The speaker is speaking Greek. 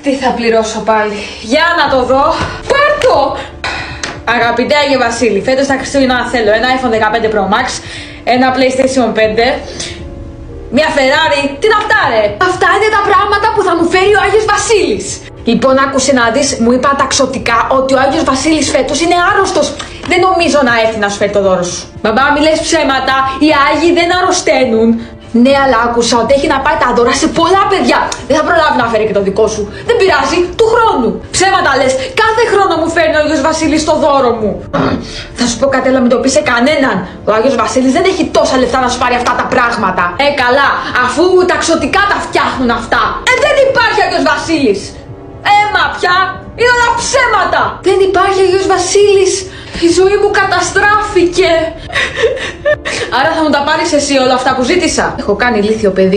Τι θα πληρώσω πάλι? Για να το δω. Πάρτο! Αγαπητέ Άγιε Βασίλη, φέτος τα Χριστούγεννα θέλω ένα iPhone 15 Pro Max, ένα PlayStation 5, μια Ferrari. Τι να αυτά ρε! Αυτά είναι τα πράγματα που θα μου φέρει ο Άγιος Βασίλης. Λοιπόν, άκουσε να δεις, μου είπα ταξωτικά ότι ο Άγιος Βασίλης φέτος είναι άρρωστος. Δεν νομίζω να έρθει να σου φέρει το δώρο σου. Μπαμπά, μη λες ψέματα, οι Άγιοι δεν αρρωσταίνουν. Ναι, αλλά άκουσα ότι έχει να πάει τα δώρα σε πολλά παιδιά. Δεν θα προλάβει να φέρει και το δικό σου. Δεν πειράζει, του χρόνου. Ψέματα λες, κάθε χρόνο μου φέρνει ο Άγιος Βασίλης το δώρο μου. Θα σου πω κάτι, αλλά μην το πεις σε κανέναν. Ο Άγιος Βασίλης δεν έχει τόσα λεφτά να σου πάρει αυτά τα πράγματα. Καλά, αφού ταξωτικά τα φτιάχνουν αυτά. Δεν υπάρχει Άγιος Βασίλης. Μα πια, είναι όλα ψέματα. Δεν υπάρχει Άγιος Βασίλης. Η ζωή μου καταστράφηκε. Άρα θα μου τα πάρεις εσύ όλα αυτά που ζήτησα? Έχω κάνει ηλίθιο παιδί.